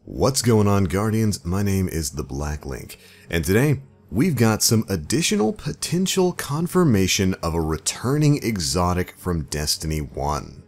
What's going on, Guardians? My name is the Black Link, and today we've got some additional potential confirmation of a returning exotic from Destiny 1.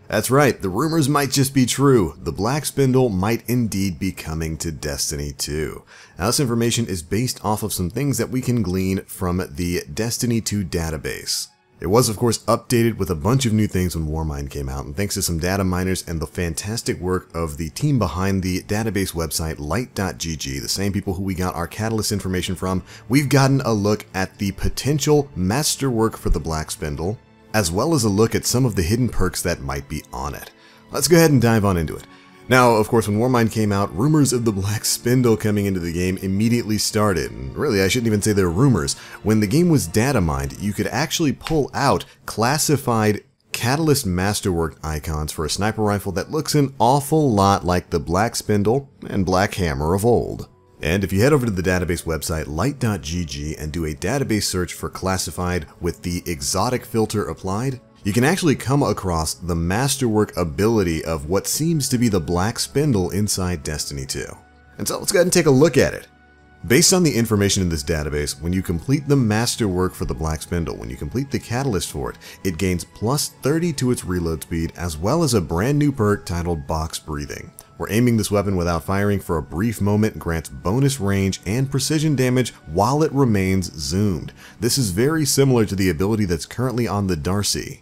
That's right, the rumors might just be true. The Black Spindle might indeed be coming to Destiny 2. Now, this information is based off of some things that we can glean from the Destiny 2 database. It was, of course, updated with a bunch of new things when Warmind came out, and thanks to some data miners and the fantastic work of the team behind the database website EotW, the same people who we got our Catalyst information from, we've gotten a look at the potential Masterwork for the Black Spindle, as well as a look at some of the hidden perks that might be on it. Let's go ahead and dive on into it. Now, of course, when Warmind came out, rumors of the Black Spindle coming into the game immediately started. And really, I shouldn't even say they're rumors. When the game was data mined, you could actually pull out classified Catalyst Masterwork icons for a sniper rifle that looks an awful lot like the Black Spindle and Black Hammer of old. And if you head over to the database website light.gg and do a database search for classified with the exotic filter applied, you can actually come across the Masterwork ability of what seems to be the Black Spindle inside Destiny 2. And so let's go ahead and take a look at it. Based on the information in this database, when you complete the Masterwork for the Black Spindle, when you complete the Catalyst for it, it gains plus 30 to its reload speed, as well as a brand new perk titled Box Breathing, where aiming this weapon without firing for a brief moment grants bonus range and precision damage while it remains zoomed. This is very similar to the ability that's currently on the Darcy,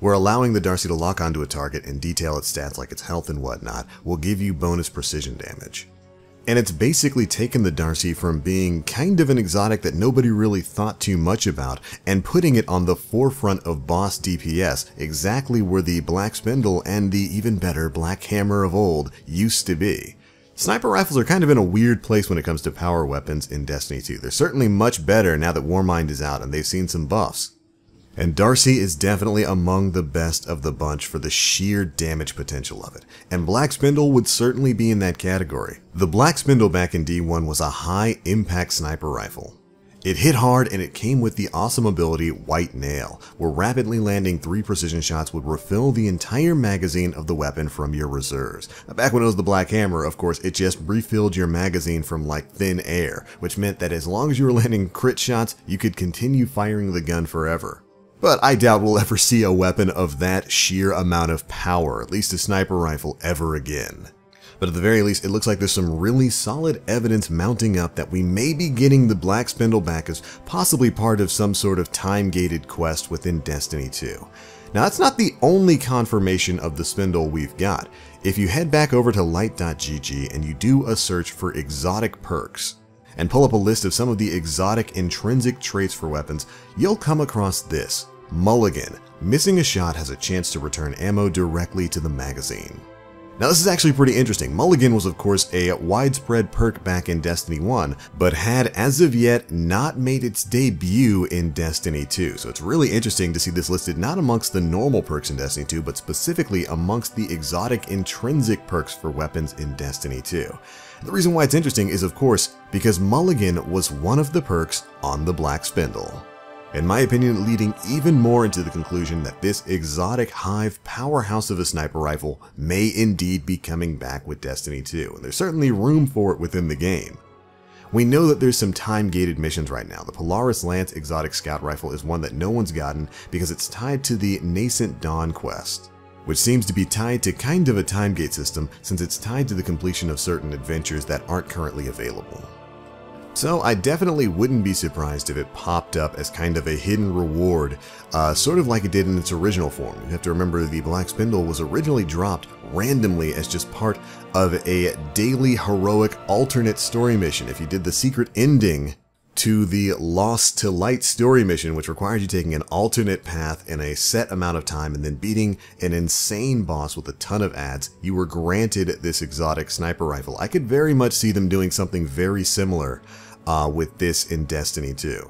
where allowing the Darcy to lock onto a target and detail its stats like its health and whatnot will give you bonus precision damage. And it's basically taken the Darcy from being kind of an exotic that nobody really thought too much about and putting it on the forefront of boss DPS, exactly where the Black Spindle and the even better Black Hammer of old used to be. Sniper rifles are kind of in a weird place when it comes to power weapons in Destiny 2. They're certainly much better now that Warmind is out and they've seen some buffs. And Darcy is definitely among the best of the bunch for the sheer damage potential of it, and Black Spindle would certainly be in that category. The Black Spindle back in D1 was a high impact sniper rifle. It hit hard and it came with the awesome ability White Nail, where rapidly landing 3 precision shots would refill the entire magazine of the weapon from your reserves. Now, back when it was the Black Hammer, of course, it just refilled your magazine from like thin air, which meant that as long as you were landing crit shots, you could continue firing the gun forever. But I doubt we'll ever see a weapon of that sheer amount of power, at least a sniper rifle, ever again. But at the very least, it looks like there's some really solid evidence mounting up that we may be getting the Black Spindle back as possibly part of some sort of time-gated quest within Destiny 2. Now, that's not the only confirmation of the Spindle we've got. If you head back over to light.gg and you do a search for exotic perks, and pull up a list of some of the exotic intrinsic traits for weapons, you'll come across this. Mulligan. Missing a shot has a chance to return ammo directly to the magazine. Now, this is actually pretty interesting. Mulligan was, of course, a widespread perk back in Destiny 1, but had, as of yet, not made its debut in Destiny 2. So it's really interesting to see this listed not amongst the normal perks in Destiny 2, but specifically amongst the exotic intrinsic perks for weapons in Destiny 2. The reason why it's interesting is, of course, because Mulligan was one of the perks on the Black Spindle. In my opinion, leading even more into the conclusion that this exotic hive powerhouse of a sniper rifle may indeed be coming back with Destiny 2, and there's certainly room for it within the game. We know that there's some time-gated missions right now. The Polaris Lance exotic scout rifle is one that no one's gotten because it's tied to the Nascent Dawn quest, which seems to be tied to kind of a time gate system since it's tied to the completion of certain adventures that aren't currently available. So I definitely wouldn't be surprised if it popped up as kind of a hidden reward, sort of like it did in its original form. You have to remember the Black Spindle was originally dropped randomly as just part of a daily heroic alternate story mission. If you did the secret ending to the Lost to Light story mission, which required you taking an alternate path in a set amount of time and then beating an insane boss with a ton of adds, you were granted this exotic sniper rifle. I could very much see them doing something very similar with this in Destiny 2.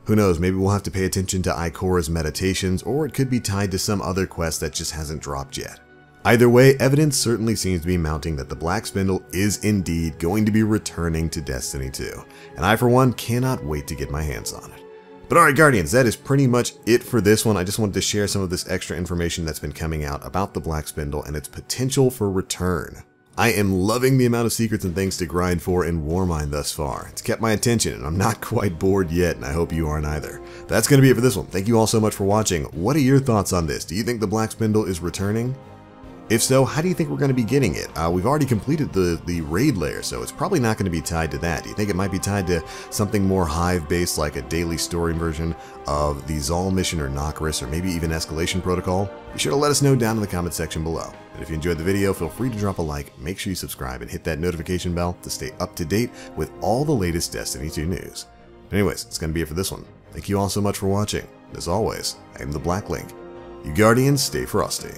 Who knows, maybe we'll have to pay attention to Ikora's meditations, or it could be tied to some other quest that just hasn't dropped yet. Either way, evidence certainly seems to be mounting that the Black Spindle is indeed going to be returning to Destiny 2, and I for one cannot wait to get my hands on it. But alright, Guardians, that is pretty much it for this one. I just wanted to share some of this extra information that's been coming out about the Black Spindle and its potential for return. I am loving the amount of secrets and things to grind for in Warmind thus far. It's kept my attention, and I'm not quite bored yet, and I hope you aren't either. That's going to be it for this one. Thank you all so much for watching. What are your thoughts on this? Do you think the Black Spindle is returning? If so, how do you think we're going to be getting it? We've already completed the raid layer, so it's probably not going to be tied to that. Do you think it might be tied to something more Hive-based, like a daily story version of the Zal mission or Nokris, or maybe even Escalation Protocol? Be sure to let us know down in the comment section below. And if you enjoyed the video, feel free to drop a like, make sure you subscribe, and hit that notification bell to stay up to date with all the latest Destiny 2 news. Anyways, it's going to be it for this one. Thank you all so much for watching. As always, I am the Black Link. You Guardians, stay frosty.